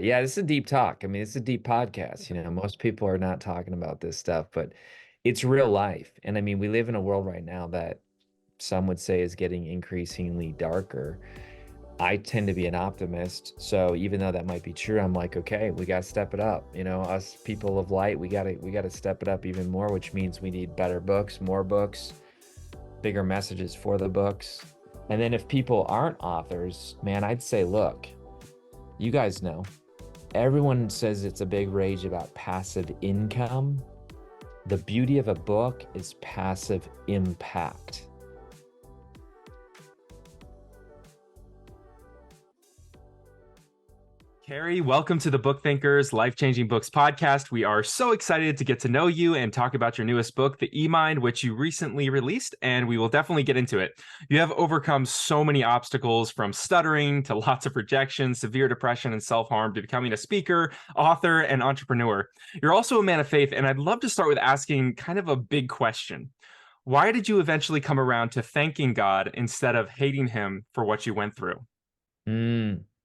Yeah, this is a deep talk. I mean, it's a deep podcast. Most people are not talking about this stuff, but it's real life. And I mean, we live in a world right now that some would say is getting increasingly darker. I tend to be an optimist. So even though that might be true, I'm like, okay, we got to step it up. Us people of light, we got to step it up even more, which means we need better books, more books, bigger messages for the books. And then if people aren't authors, man, I'd say, look, you guys know. Everyone says it's a big rage about passive income. The beauty of a book is passive impact. Kary, welcome to the Book Thinkers Life Changing Books podcast. We are so excited to get to know you and talk about your newest book, The E-Mind, which you recently released, and we will definitely get into it. You have overcome so many obstacles, from stuttering to lots of rejection, severe depression, and self-harm, to becoming a speaker, author, and entrepreneur. You're also a man of faith, and I'd love to start with asking kind of a big question. Why did you eventually come around to thanking God instead of hating him for what you went through?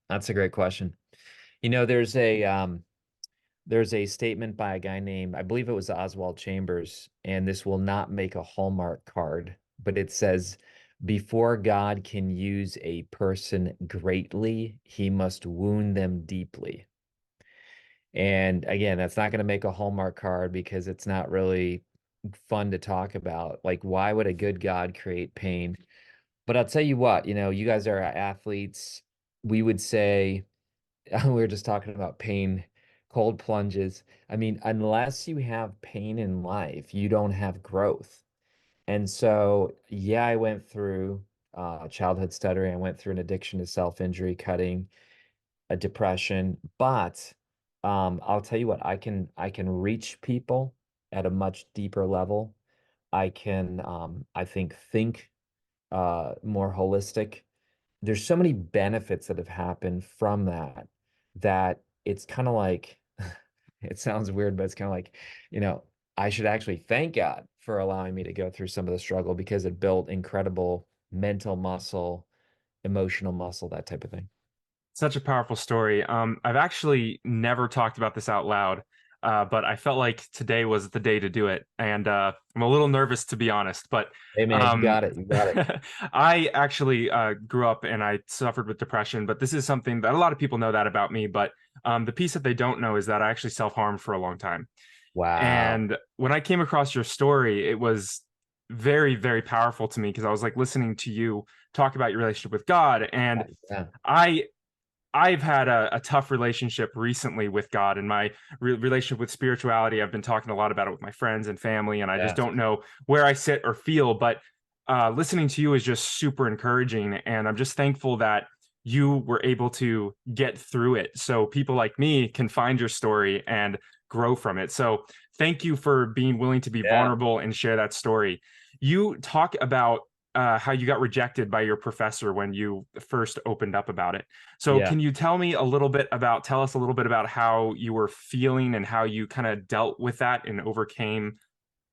That's a great question. There's a statement by a guy named, I believe it was Oswald Chambers, and this will not make a Hallmark card, but it says, before God can use a person greatly, he must wound them deeply. And again, that's not going to make a Hallmark card because it's not really fun to talk about. Like, why would a good God create pain? But I'll tell you what, you guys are athletes. We would say, we were just talking about pain, cold plunges. I mean, unless you have pain in life, you don't have growth. And so, yeah, I went through childhood stuttering. I went through an addiction to self-injury, cutting, a depression, but I'll tell you what, I can reach people at a much deeper level. I think more holistic. There's so many benefits that have happened from that that it's kind of like it sounds weird, but it's kind of like, you know, I should actually thank God for allowing me to go through some of the struggle because it built incredible mental muscle, emotional muscle, that type of thing. Such a powerful story. I've actually never talked about this out loud, but I felt like today was the day to do it. And I'm a little nervous, to be honest. But Hey man, you um, got it. You got it. I actually grew up and I suffered with depression. But this is something that a lot of people know that about me. But the piece that they don't know is that I actually self-harmed for a long time. Wow. And when I came across your story, it was very, very powerful to me because I was like listening to you talk about your relationship with God. And Yeah. I I've had a tough relationship recently with God and my relationship with spirituality. I've been talking a lot about it with my friends and family, and I just Yeah. don't know where I sit or feel. But listening to you is just super encouraging. And I'm just thankful that you were able to get through it so people like me can find your story and grow from it. So thank you for being willing to be Yeah. vulnerable and share that story. You talk about how you got rejected by your professor when you first opened up about it. So Yeah. can you tell us a little bit about how you were feeling and how you kind of dealt with that and overcame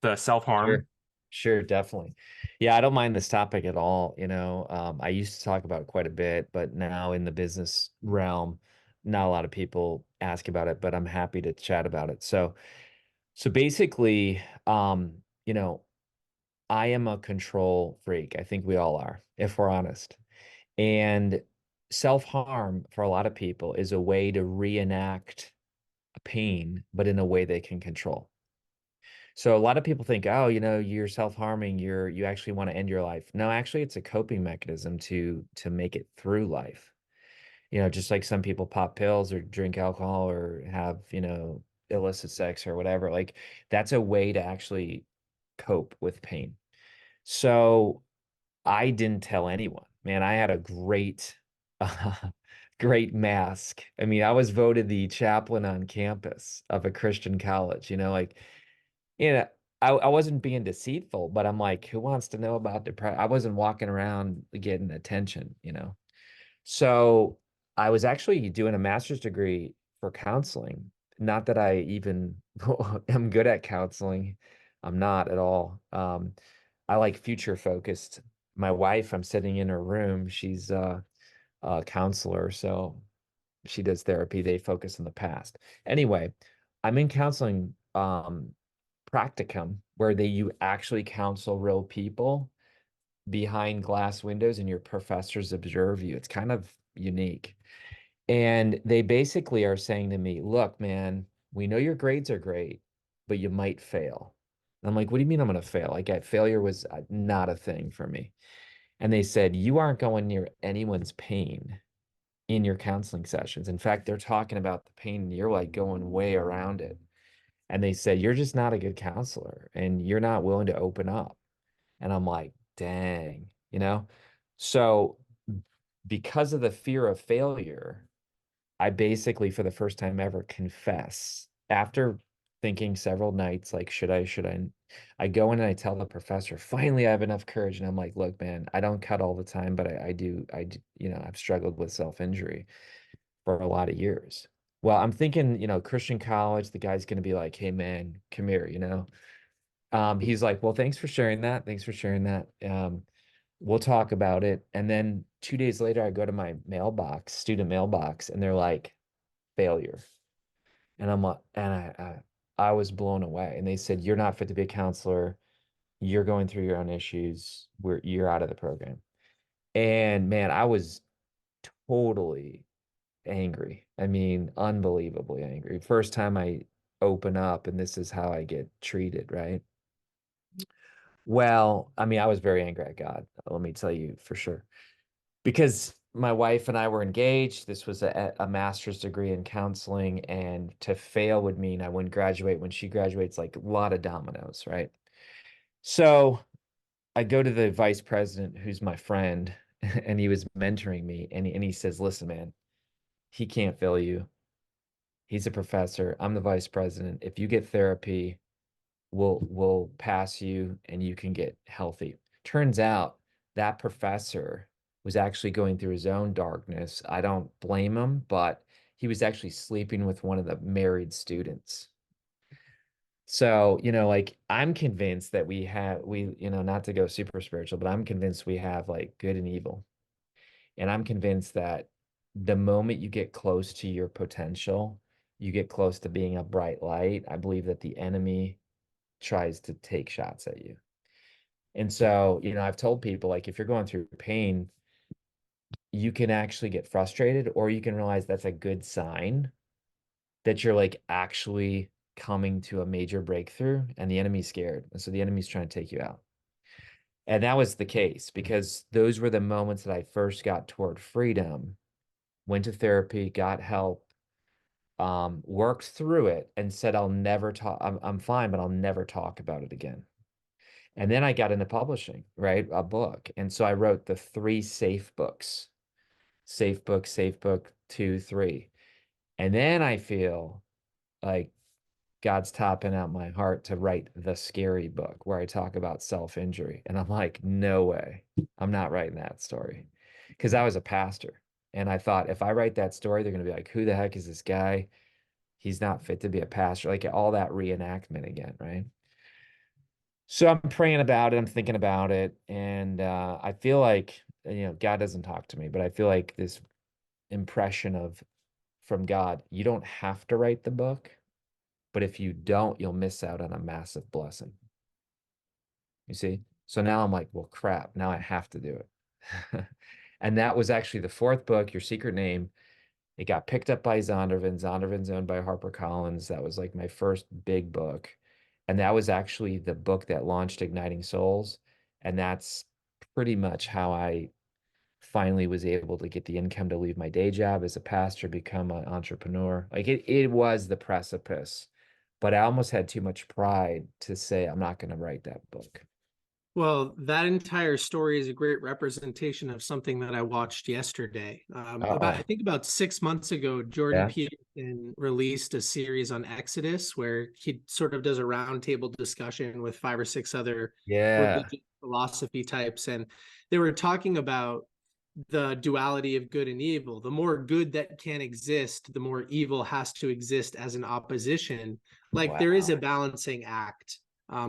the self-harm? Sure. Sure, definitely. Yeah, I don't mind this topic at all. I used to talk about it quite a bit, but now in the business realm, not a lot of people ask about it, but I'm happy to chat about it. So basically, you know, I am a control freak. I think we all are, if we're honest. And self-harm for a lot of people is a way to reenact a pain, but in a way they can control. So a lot of people think, oh, you're self-harming, you actually want to end your life. No, actually it's a coping mechanism to make it through life. Just like some people pop pills or drink alcohol or have, illicit sex or whatever. Like that's a way to actually cope with pain. So I didn't tell anyone. Man, I had a great great mask. I mean, I was voted the chaplain on campus of a Christian college, like you know, I wasn't being deceitful, but I'm like, who wants to know about depression? I wasn't walking around getting attention. So I was actually doing a master's degree for counseling. Not that I even am good at counseling. I'm not at all. I like future focused. My wife, I'm sitting in her room. She's a counselor. So she does therapy. They focus on the past. Anyway, I'm in counseling practicum where you actually counsel real people behind glass windows and your professors observe you. It's kind of unique. And they basically are saying to me, look, man, we know your grades are great, but you might fail. And I'm like, what do you mean I'm going to fail? Like, failure was not a thing for me. And they said, you aren't going near anyone's pain in your counseling sessions. In fact, they're talking about the pain and you're like going way around it. And they said, you're just not a good counselor and you're not willing to open up. And I'm like, dang, you know? So because of the fear of failure, I basically, for the first time ever, confess after thinking several nights, like, should I? I go in and I tell the professor, finally, I have enough courage. And I'm like, look, man, I don't cut all the time, but I do, I've struggled with self-injury for a lot of years. Well, I'm thinking, Christian college, the guy's going to be like, hey, man, come here. He's like, well, thanks for sharing that. Thanks for sharing that. We'll talk about it. And then 2 days later, I go to my mailbox, student mailbox, and they're like, failure. And I'm like, and I was blown away. And they said, you're not fit to be a counselor. You're going through your own issues. You're out of the program. And man, I was totally angry. I mean, unbelievably angry. First time I open up and this is how I get treated, right? Well, I mean, I was very angry at God. Let me tell you for sure. Because my wife and I were engaged. This was a master's degree in counseling, and to fail would mean I wouldn't graduate when she graduates, like a lot of dominoes, right? So I go to the vice president, who's my friend, and he was mentoring me, and he says, listen, man, he can't fail you. He's a professor. I'm the vice president. If you get therapy, we'll pass you and you can get healthy. Turns out that professor was actually going through his own darkness. I don't blame him, but he was actually sleeping with one of the married students. So, like I'm convinced that not to go super spiritual, but I'm convinced we have like good and evil. And I'm convinced that the moment you get close to your potential, you get close to being a bright light. I believe that the enemy tries to take shots at you. And so, I've told people like if you're going through pain, you can actually get frustrated or you can realize that's a good sign that you're like actually coming to a major breakthrough and the enemy's scared. And so the enemy's trying to take you out. And that was the case because those were the moments that I first got toward freedom, went to therapy, got help, worked through it and said, I'll never talk. I'm fine, but I'll never talk about it again. And then I got into publishing, right? A book. And so I wrote the three safe books, safe book, 2, 3. And then I feel like God's tapping out my heart to write the scary book where I talk about self-injury. And I'm like, no way. I'm not writing that story. Because I was a pastor. And I thought if I write that story, they're going to be like, who the heck is this guy? He's not fit to be a pastor. Like all that reenactment again, right? So I'm praying about it. I'm thinking about it. And I feel like, God doesn't talk to me, but I feel like this impression of from God, you don't have to write the book, but if you don't, you'll miss out on a massive blessing. You see? So now I'm like, well, crap. Now I have to do it. And that was actually the fourth book, Your Secret Name. It got picked up by Zondervan. Zondervan's owned by HarperCollins. That was like my first big book. And that was actually the book that launched Igniting Souls. And that's pretty much how I finally was able to get the income to leave my day job as a pastor, become an entrepreneur. Like it was the precipice, but I almost had too much pride to say, I'm not going to write that book. Well, that entire story is a great representation of something that I watched yesterday. I Uh-oh. think about 6 months ago, Jordan Yeah. Peterson released a series on Exodus where he sort of does a roundtable discussion with 5 or 6 other Yeah. religious philosophy types. And they were talking about the duality of good and evil. The more good that can exist, the more evil has to exist as an opposition. Like there is Wow. a balancing act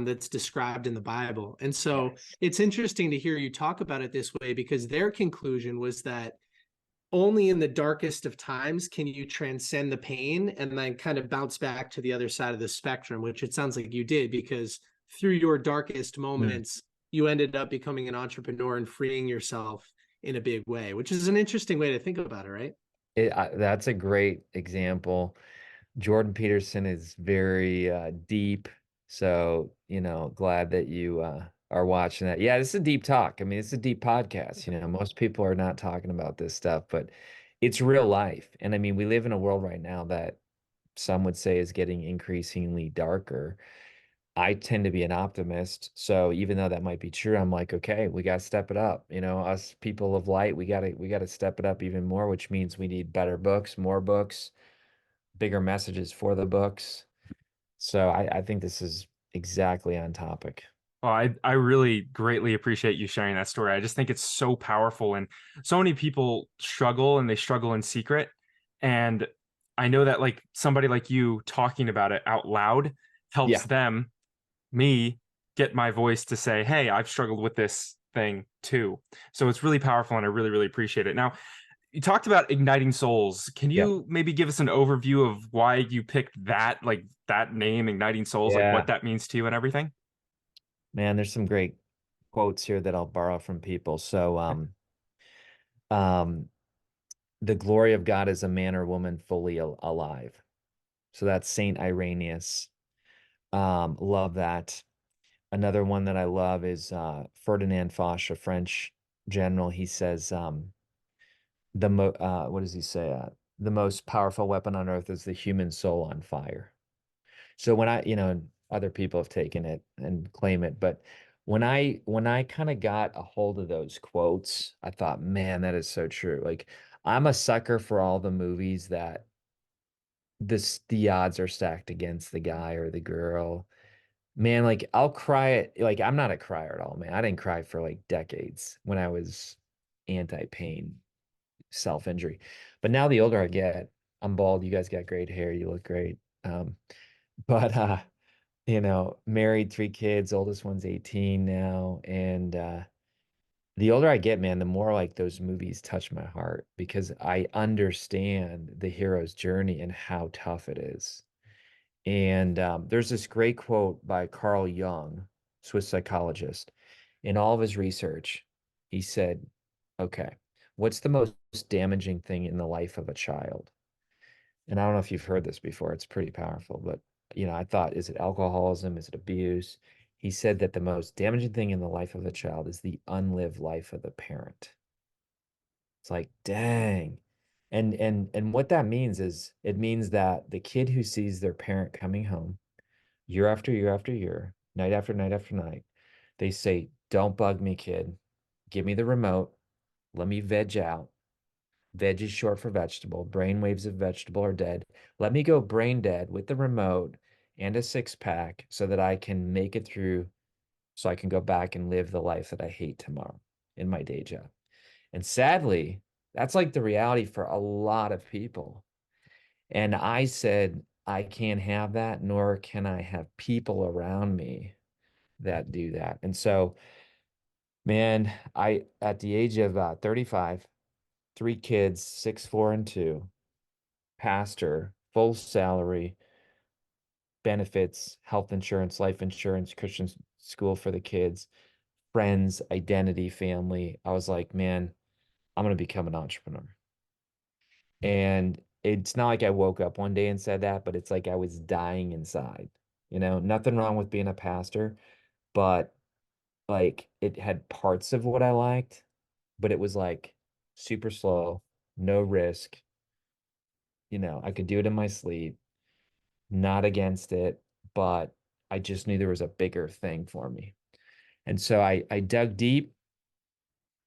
that's described in the Bible. And so Yes. it's interesting to hear you talk about it this way because their conclusion was that only in the darkest of times can you transcend the pain and then kind of bounce back to the other side of the spectrum, which it sounds like you did, because through your darkest Mm. moments, you ended up becoming an entrepreneur and freeing yourself in a big way, which is an interesting way to think about it, right? That's a great example. Jordan Peterson is very deep. So, glad that you are watching that. Yeah, this is a deep talk. I mean, it's a deep podcast. Most people are not talking about this stuff, but it's real life. And I mean, we live in a world right now that some would say is getting increasingly darker. I tend to be an optimist. So even though that might be true, I'm like, okay, we got to step it up. Us people of light, we got to step it up even more, which means we need better books, more books, bigger messages for the books. So I think this is exactly on topic. Well, I really greatly appreciate you sharing that story. I just think it's so powerful, and so many people struggle and they struggle in secret. And I know that like somebody like you talking about it out loud helps Yeah. them, me, get my voice to say, hey, I've struggled with this thing too. So it's really powerful and I really, really appreciate it. Now, you talked about igniting souls. Can Yeah. you maybe give us an overview of why you picked that, like that name, igniting souls, like what Yeah. that means to you and everything? Man, there's some great quotes here that I'll borrow from people. So, um, the glory of God is a man or woman fully alive. So that's Saint Irenaeus. Love that. Another one that I love is Ferdinand Foch, a French general. He says, what does he say? The most powerful weapon on earth is the human soul on fire. So other people have taken it and claim it, but when I kind of got a hold of those quotes, I thought, man, that is so true. Like I'm a sucker for all the movies that the odds are stacked against the guy or the girl. Man, like I'll cry it. Like I'm not a crier at all, man. I didn't cry for like decades when I was anti-pain, self-injury. But now the older I get, I'm bald. You guys got great hair. You look great. But married, 3 kids, oldest one's 18 now. And the older I get, man, the more like those movies touch my heart because I understand the hero's journey and how tough it is. And there's this great quote by Carl Jung, Swiss psychologist. In all of his research, he said, okay, what's the most damaging thing in the life of a child? And I don't know if you've heard this before. It's pretty powerful, but I thought, is it alcoholism? Is it abuse? He said that the most damaging thing in the life of a child is the unlived life of the parent. It's like, dang. And what that means is it means that the kid who sees their parent coming home year after year after year, night after night after night, they say, don't bug me, kid. Give me the remote. Let me veg out. Veg is short for vegetable. Brain waves of vegetable are dead. Let me go brain dead with the remote and a six pack so that I can make it through so I can go back and live the life that I hate tomorrow in my day job. And sadly, that's like the reality for a lot of people. And I said, I can't have that, nor can I have people around me that do that. And so, man, at the age of 35, 3 kids, six, four, and two, pastor, full salary, benefits, health insurance, life insurance, Christian school for the kids, friends, identity, family. I was like, man, I'm going to become an entrepreneur. And it's not like I woke up one day and said that, but it's like I was dying inside. Nothing wrong with being a pastor, but like it had parts of what I liked, but it was like super slow, no risk. I could do it in my sleep, not against it, but I just knew there was a bigger thing for me. And so I dug deep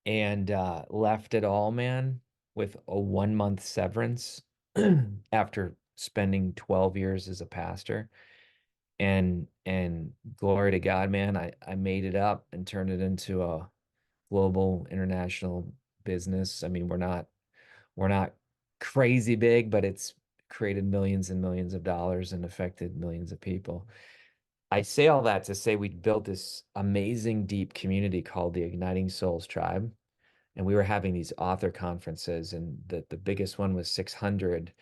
and left it all, man, with a 1 month severance after spending 12 years as a pastor. And glory to God, man, I made it up and turned it into a global international business. I mean, we're not crazy big, but it's created millions and millions of dollars and affected millions of people. I say all that to say we built this amazing deep community called the Igniting Souls Tribe. and we were having these author conferences, and the biggest one was 600,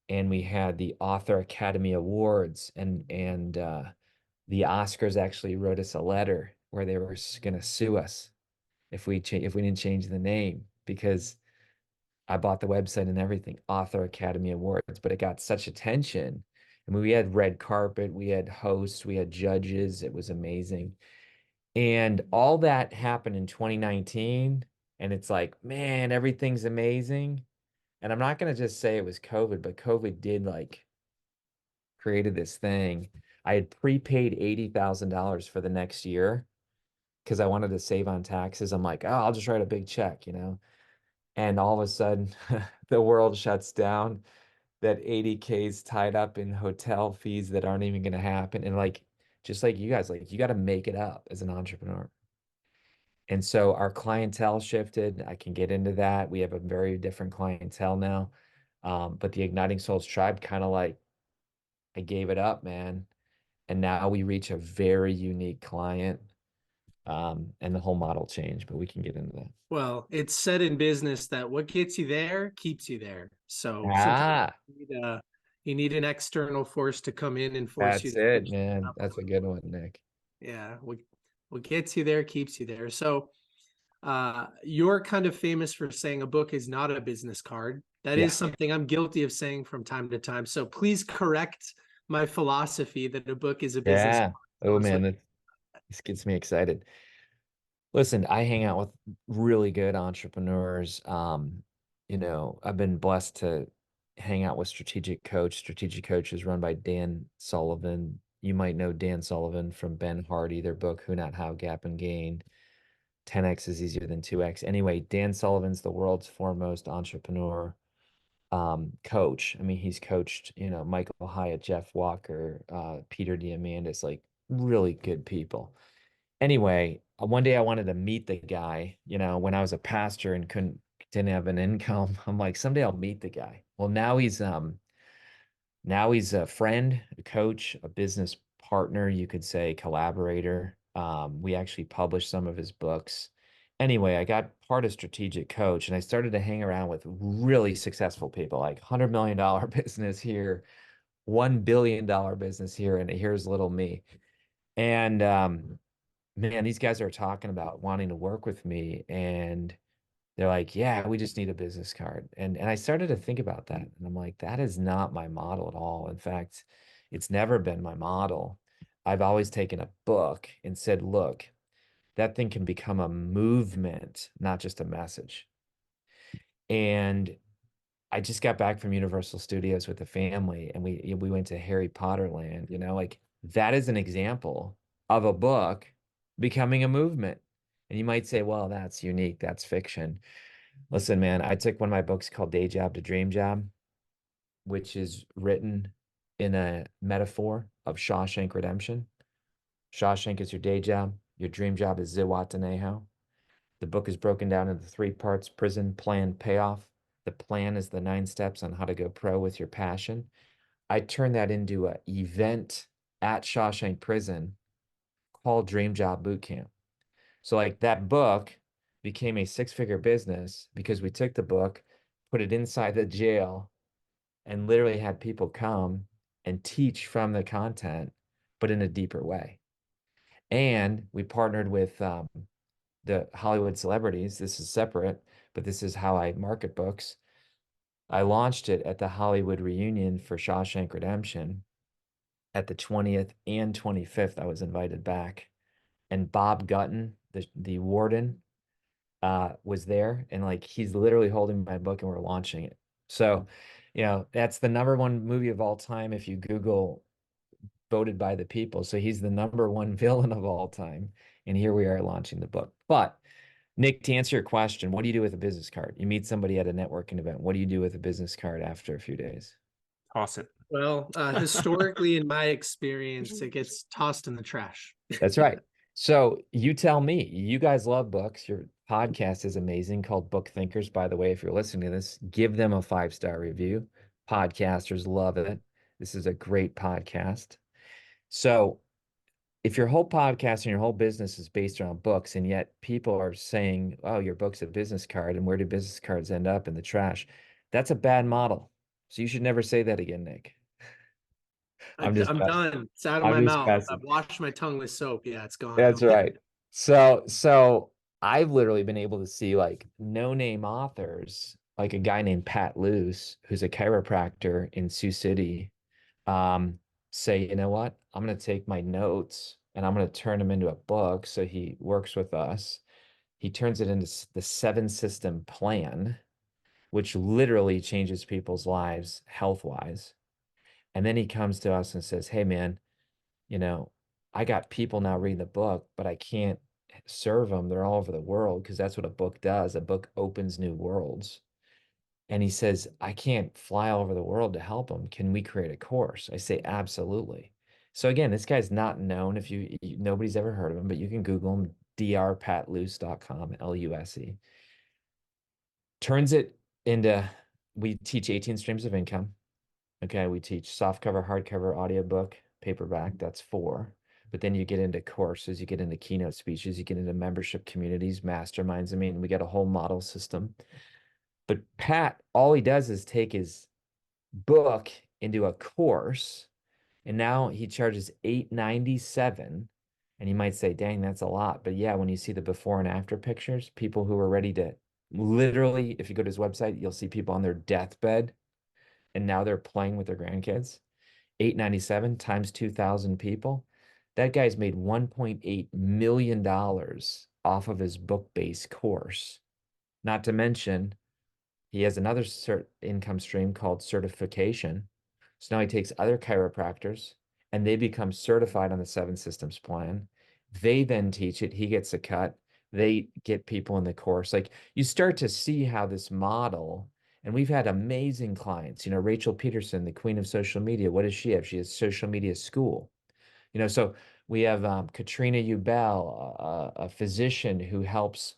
and we had the Author Academy Awards, and the Oscars actually wrote us a letter where they were going to sue us if we didn't change the name, because I bought the website and everything, Author Academy Awards, but it got such attention. I mean, we had red carpet, we had hosts, we had judges. It was amazing. And all that happened in 2019. And it's like, man, everything's amazing. And I'm not going to just say it was COVID, but COVID did like created this thing. I had prepaid $80,000 for the next year because I wanted to save on taxes. I'm like, oh, I'll just write a big check, you know? And all of a sudden, the world shuts down. That 80K is tied up in hotel fees that aren't even going to happen. And like, just like you guys, like you got to make it up as an entrepreneur. And so our clientele shifted. I can get into that. We have a very different clientele now. But the Igniting Souls tribe kind of like, I gave it up, man. And now we reach a very unique client. And the whole model changed, but we can get into that. Well, it's said in business that what gets you there keeps you there. So sometimes Ah, you need an external force to come in and force you that's to it, switch man. up. That's a good one, Nick. Yeah, what gets you there keeps you there. So you're kind of famous for saying a book is not a business card. That is Yeah. something I'm guilty of saying from time to time. So please correct my philosophy that a book is a business Yeah. card. Tell Oh us man, what. this gets me excited. Listen, I hang out with really good entrepreneurs. I've been blessed to hang out with Strategic Coach. Strategic Coach is run by Dan Sullivan. You might know Dan Sullivan from Ben Hardy, their book, Who Not How, Gap and Gain. 10x is easier than 2x. Anyway, Dan Sullivan's the world's foremost entrepreneur coach. I mean, he's coached, Michael Hyatt, Jeff Walker, Peter Diamandis, like really good people. Anyway, one day I wanted to meet the guy, when I was a pastor and didn't have an income. I'm like, someday I'll meet the guy. Well, now he's a friend, a coach, a business partner, you could say, collaborator. We actually published some of his books. Anyway, I got part of Strategic Coach and I started to hang around with really successful people, like $100 million business here, $1 billion business here, and here's little me. And man, these guys are talking about wanting to work with me, and they're like, yeah, we just need a business card. And I started to think about that. And I'm like, that is not my model at all. In fact, it's never been my model. I've always taken a book and said, look, that thing can become a movement, not just a message. And I just got back from Universal Studios with the family, and we went to Harry Potter land, like that is an example of a book becoming a movement. And you might say, well, that's unique, that's fiction. Listen, man, I took one of my books called Day Job to Dream Job, which is written in a metaphor of Shawshank Redemption. Shawshank is your day job. Your dream job is Zihuatanejo. The book is broken down into three parts: prison, plan, payoff. The plan is the 9 steps on how to go pro with your passion. I turned that into an event at Shawshank Prison called Dream Job Boot Camp. So like that book became a six-figure business because we took the book, put it inside the jail, and literally had people come and teach from the content, but in a deeper way. And we partnered with the Hollywood celebrities. This is separate, but this is how I market books. I launched it at the Hollywood reunion for Shawshank Redemption. At the 20th and 25th, I was invited back. And Bob Gutton, the warden, was there, and like he's literally holding my book and we're launching it. So, that's the number one movie of all time if you Google voted by the people. So he's the number one villain of all time. And here we are launching the book. But Nick, to answer your question, what do you do with a business card? You meet somebody at a networking event. What do you do with a business card after a few days? Toss it. Well, historically, in my experience, it gets tossed in the trash. That's right. So you tell me, you guys love books. Your podcast is amazing called Book Thinkers. By the way, if you're listening to this, give them a 5-star review. Podcasters love it. This is a great podcast. So if your whole podcast and your whole business is based around books, and yet people are saying, oh, your book's a business card, and where do business cards end up? In the trash. That's a bad model. So you should never say that again, Nick. I'm just I'm messing. done. It's out of I'm my just mouth. messing. I've washed my tongue with soap. Yeah, it's gone That's now. right. So I've literally been able to see like no-name authors, like a guy named Pat Luce, who's a chiropractor in Sioux City, um, say, you know what? I'm going to take my notes and I'm going to turn them into a book. So he works with us. He turns it into the seven system plan, which literally changes people's lives health-wise. And then he comes to us and says, hey, man, you know, I got people now reading the book, but I can't serve them. They're all over the world because that's what a book does. A book opens new worlds. And he says, I can't fly all over the world to help them. Can we create a course? I say, absolutely. So again, this guy's not known if nobody's ever heard of him, but you can Google him, drpatluce.com, Luse. Turns it into, we teach 18 streams of income. Okay, we teach softcover, hardcover, audiobook, paperback, that's four. But then you get into courses, you get into keynote speeches, you get into membership communities, masterminds. I mean, we got a whole model system. But Pat, all he does is take his book into a course, and now he charges $897. And you might say, dang, that's a lot. But yeah, when you see the before and after pictures, people who are ready to literally, if you go to his website, you'll see people on their deathbed and now they're playing with their grandkids. 897 times 2,000 people. That guy's made $1.8 million off of his book-based course. Not to mention, he has another income stream called certification. So now he takes other chiropractors and they become certified on the seven systems plan. They then teach it. He gets a cut. They get people in the course. Like you start to see how this model, and we've had amazing clients, Rachel Peterson, the queen of social media. What does she have? She has social media school. So we have Katrina Ubell, a physician who helps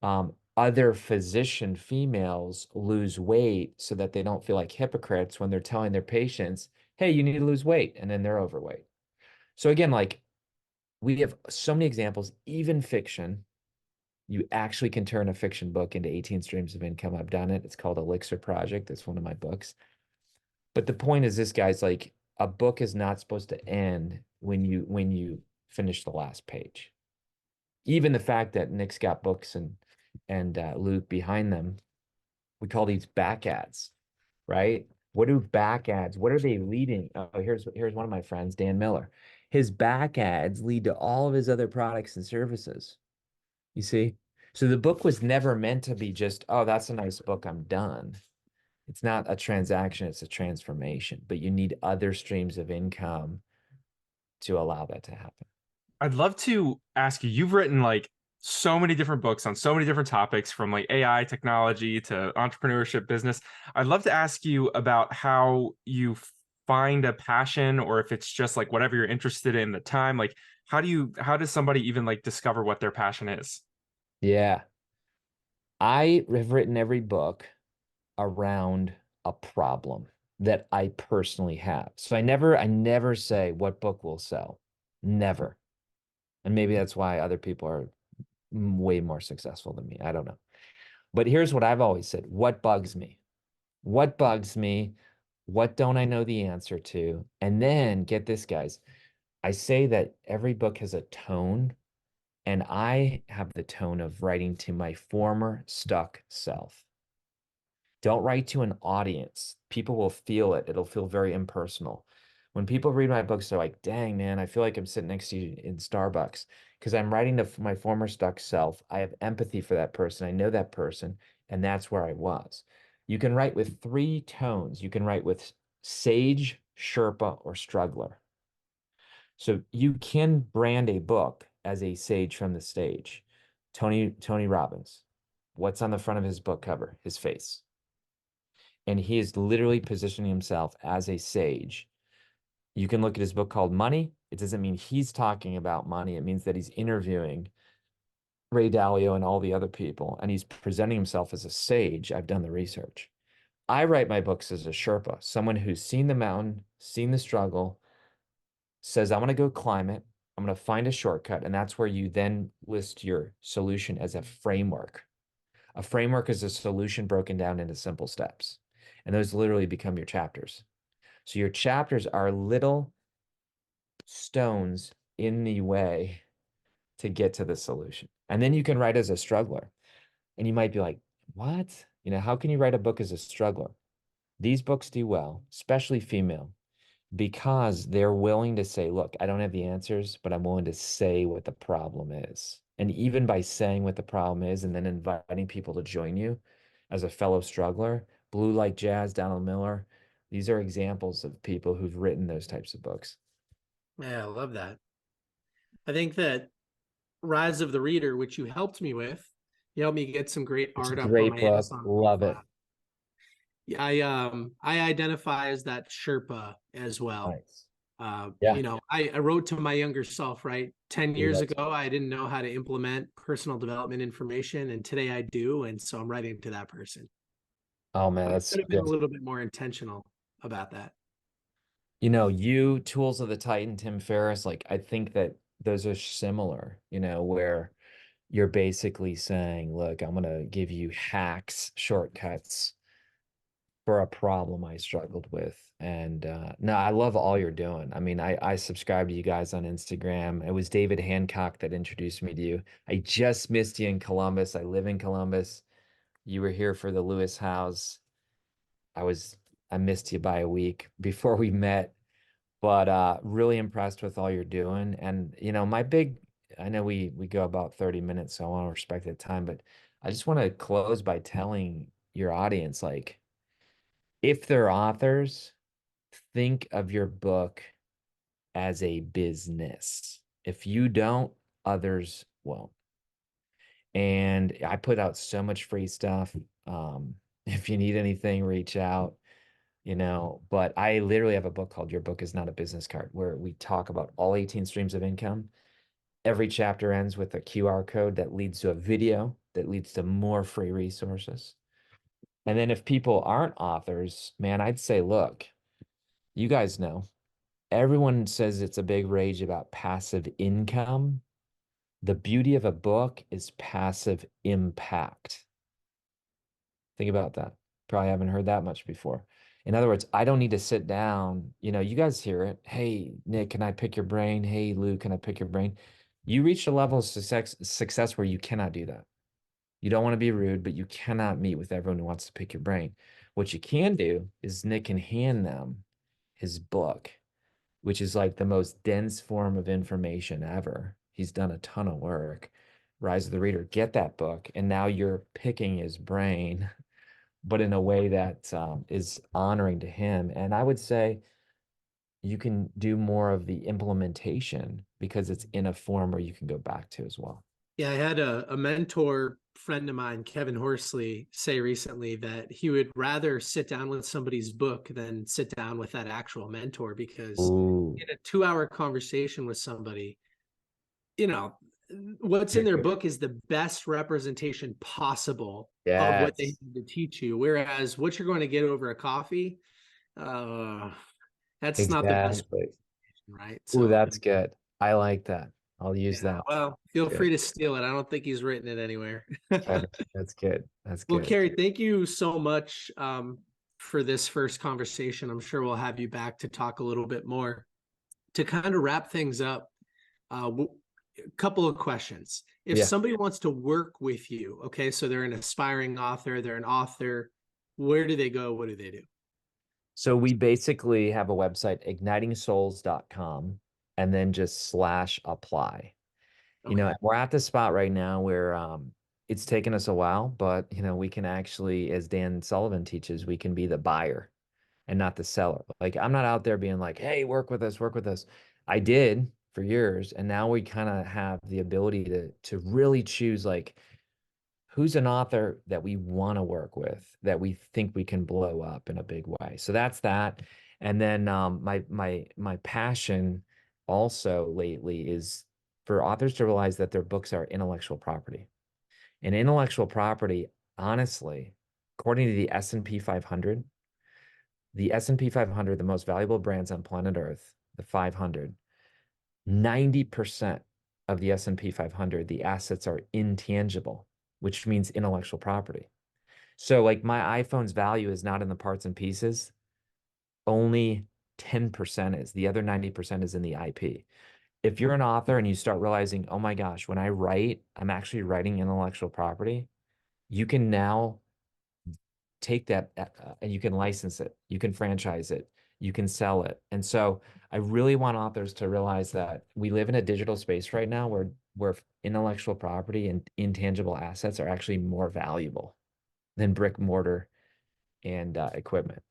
other physician females lose weight so that they don't feel like hypocrites when they're telling their patients, hey, you need to lose weight, and then they're overweight. So again, like we have so many examples, even fiction. You actually can turn a fiction book into 18 streams of income. I've done it. It's called Elixir Project. It's one of my books. But the point is this, guys, like a book is not supposed to end when you finish the last page. Even the fact that Nick's got books and Luke behind them, we call these back ads, right? What do back ads, what are they leading? Oh, here's one of my friends, Dan Miller. His back ads lead to all of his other products and services. You see? So the book was never meant to be just, oh, that's a nice book, I'm done. It's not a transaction, it's a transformation, but you need other streams of income to allow that to happen. I'd love to ask you, you've written like so many different books on so many different topics from like AI technology to entrepreneurship business. I'd love to ask you about how you find a passion or if it's just like whatever you're interested in the time. Like how does somebody even like discover what their passion is? Yeah. I have written every book around a problem that I personally have. So I never say what book will sell. Never. And maybe that's why other people are way more successful than me. I don't know. But here's what I've always said. What bugs me? What bugs me? What don't I know the answer to? And then get this, guys. I say that every book has a tone, and I have the tone of writing to my former stuck self. Don't write to an audience. People will feel it. It'll feel very impersonal. When people read my books, they're like, dang, man, I feel like I'm sitting next to you in Starbucks because I'm writing to my former stuck self. I have empathy for that person. I know that person, and that's where I was. You can write with three tones. You can write with sage, Sherpa, or struggler. So you can brand a book as a sage from the stage. Tony Robbins. What's on the front of his book cover? His face. And he is literally positioning himself as a sage. You can look at his book called Money. It doesn't mean he's talking about money. It means that he's interviewing Ray Dalio and all the other people, and he's presenting himself as a sage. I've done the research. I write my books as a Sherpa, someone who's seen the mountain, seen the struggle, says, I want to go climb it. I'm going to find a shortcut. And that's where you then list your solution as a framework. A framework is a solution broken down into simple steps. And those literally become your chapters. So your chapters are little stones in the way to get to the solution. And then you can write as a struggler. And you might be like, what? You know, how can you write a book as a struggler? These books do well, especially female, because they're willing to say, look, I don't have the answers, but I'm willing to say what the problem is. And even by saying what the problem is and then inviting people to join you as a fellow struggler, Blue Like Jazz, Donald Miller, these are examples of people who've written those types of books. Yeah, I love that. I think that Rise of the Reader, which you helped me with, you helped me get some great It's a art up on great my book. Amazon Love it. profile. Yeah, I identify as that Sherpa as well. Nice. Yeah. I wrote to my younger self, right? 10 Ooh, years ago, I didn't know how to implement personal development information, and today I do. And so I'm writing to that person. oh man, But I that's could so have been a good. little bit more intentional about that. You know, you, Tools of the Titan, Tim Ferriss, like I think that those are similar, you know, where you're basically saying, look, I'm gonna give you hacks, shortcuts for a problem I struggled with. And no, I love all you're doing. I mean, I subscribe to you guys on Instagram. It was David Hancock that introduced me to you. I just missed you in Columbus. I live in Columbus. You were here for the Lewis House. I was I missed you by a week before we met, but really impressed with all you're doing. And you know, I know we go about 30 minutes, so I want to respect the time, but I just want to close by telling your audience, like, if they're authors, think of your book as a business. If you don't, others won't. And I put out so much free stuff. If you need anything, reach out, you know. But I literally have a book called Your Book Is Not a Business Card, where we talk about all 18 streams of income. Every chapter ends with a QR code that leads to a video that leads to more free resources. And then if people aren't authors, man, I'd say, look, you guys know, everyone says it's a big rage about passive income. The beauty of a book is passive impact. Think about that. Probably haven't heard that much before. In other words, I don't need to sit down. You know, you guys hear it. Hey, Nick, can I pick your brain? Hey, Lou, can I pick your brain? You reach a level of success where you cannot do that. You don't want to be rude, but you cannot meet with everyone who wants to pick your brain. What you can do is Nick can hand them his book, which is like the most dense form of information ever. He's done a ton of work. Rise of the Reader, get that book. And now you're picking his brain, but in a way that is honoring to him. And I would say you can do more of the implementation because it's in a form where you can go back to as well. Yeah, I had a mentor friend of mine, Kevin Horsley, say recently that he would rather sit down with somebody's book than sit down with that actual mentor, because Ooh, in a 2 hour conversation with somebody, you know, what's in their book is the best representation possible of what they yes, need to teach you. Whereas what you're going to get over a coffee, uh, that's not the best, exactly. right? Ooh, So, that's good. I like that. I'll use yeah, that. well, feel Good. free to steal it. I don't think he's written it anywhere. Kevin, that's good. That's Well, good. Kary, thank you so much for this first conversation. I'm sure we'll have you back to talk a little bit more. To kind of wrap things up, a couple of questions. If Yeah. somebody wants to work with you, okay, so they're an aspiring author, they're an author, where do they go? What do they do? So we basically have a website, igniting souls.com, and then just slash apply. You know, Okay. we're at the spot right now where it's taken us a while, but you know, we can actually, as Dan Sullivan teaches, we can be the buyer and not the seller. Like I'm not out there being like, hey, work with us, work with us. I did for years, and now we kind of have the ability to really choose like who's an author that we want to work with that we think we can blow up in a big way. So that's that. And then my passion also lately is for authors to realize that their books are intellectual property. And intellectual property, honestly, according to the S&P 500, the S&P 500, the most valuable brands on planet Earth, the 500, 90% of the S&P 500, the assets are intangible, which means intellectual property. So like my iPhone's value is not in the parts and pieces. Only 10% is. The other 90% is in the IP. If you're an author and you start realizing, oh my gosh, when I write, I'm actually writing intellectual property, you can now take that and you can license it, you can franchise it, you can sell it. And so I really want authors to realize that we live in a digital space right now where intellectual property and intangible assets are actually more valuable than brick mortar and equipment.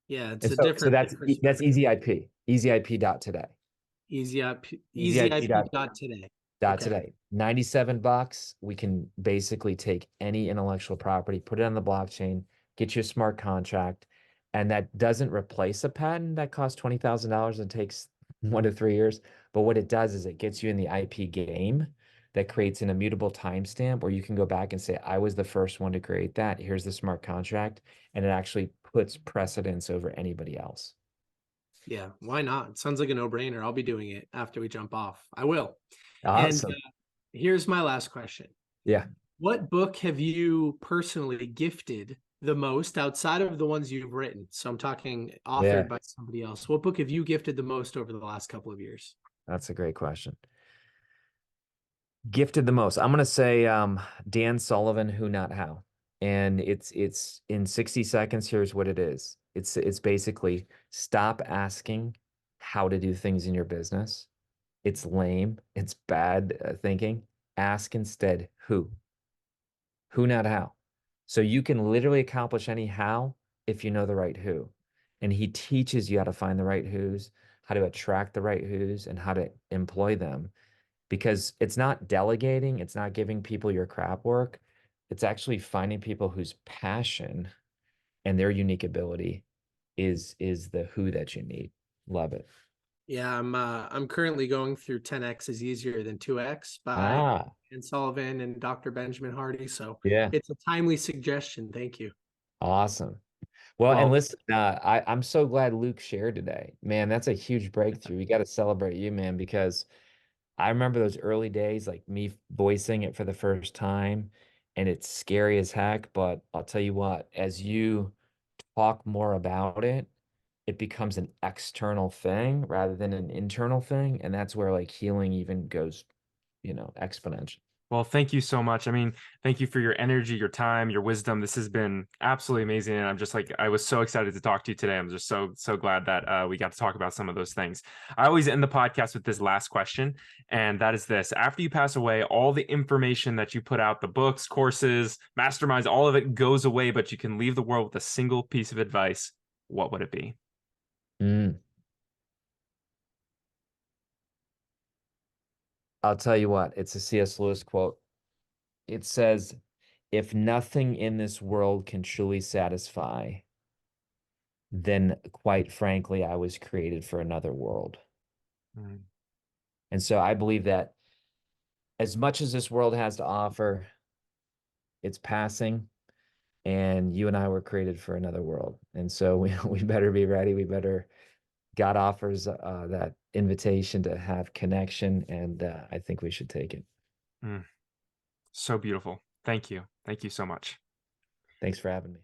Yeah, it's And a so different that's perspective. easy IP, easyip.today. Easyip dot today. Okay. Today. $97. We can basically take any intellectual property, put it on the blockchain, get you a smart contract, and that doesn't replace a patent that costs $20,000 and takes 1 to 3 years. But what it does is it gets you in the IP game that creates an immutable timestamp where you can go back and say, I was the first one to create that. Here's the smart contract. And it actually puts precedence over anybody else. Yeah, why not? Sounds like a no-brainer. I'll be doing it after we jump off. I will. And Awesome. here's my last question. Yeah. What book have you personally gifted the most outside of the ones you've written? So I'm talking authored by somebody else. What book have you gifted the most over the last couple of years? That's a great question. Gifted the most. I'm going to say Dan Sullivan, Who Not How. And it's in 60 seconds, here's what it is. It's basically stop asking how to do things in your business. It's lame. It's bad thinking. Ask instead who. Who, not how. So you can literally accomplish any how if you know the right who. And he teaches you how to find the right who's, how to attract the right who's, and how to employ them. Because it's not delegating, it's not giving people your crap work. It's actually finding people whose passion and their unique ability is the who that you need. Love it. Yeah, I'm currently going through 10x is easier than 2x by Ah, Ian Sullivan and Dr. Benjamin Hardy. So yeah. it's a timely suggestion. Thank you. Awesome. Well, and Well, listen, I'm so glad Luke shared today. Man, that's a huge breakthrough. We got to celebrate you, man, because I remember those early days, like me voicing it for the first time, and it's scary as heck. But I'll tell you what, as you talk more about it, it becomes an external thing rather than an internal thing. And that's where like healing even goes, exponential. Well, thank you so much. I mean, thank you for your energy, your time, your wisdom. This has been absolutely amazing. And I'm just like, I was so excited to talk to you today. I'm just so glad that we got to talk about some of those things. I always end the podcast with this last question, and that is this. After you pass away, all the information that you put out, the books, courses, masterminds, all of it goes away, but you can leave the world with a single piece of advice. What would it be? Mm. I'll tell you what, it's a C.S. Lewis quote. It says, if nothing in this world can truly satisfy, then quite frankly, I was created for another world. Mm. And so I believe that as much as this world has to offer, it's passing, and you and I were created for another world. And so we better be ready. God offers that invitation to have connection, and I think we should take it. Mm. So beautiful. Thank you. Thank you so much. Thanks for having me.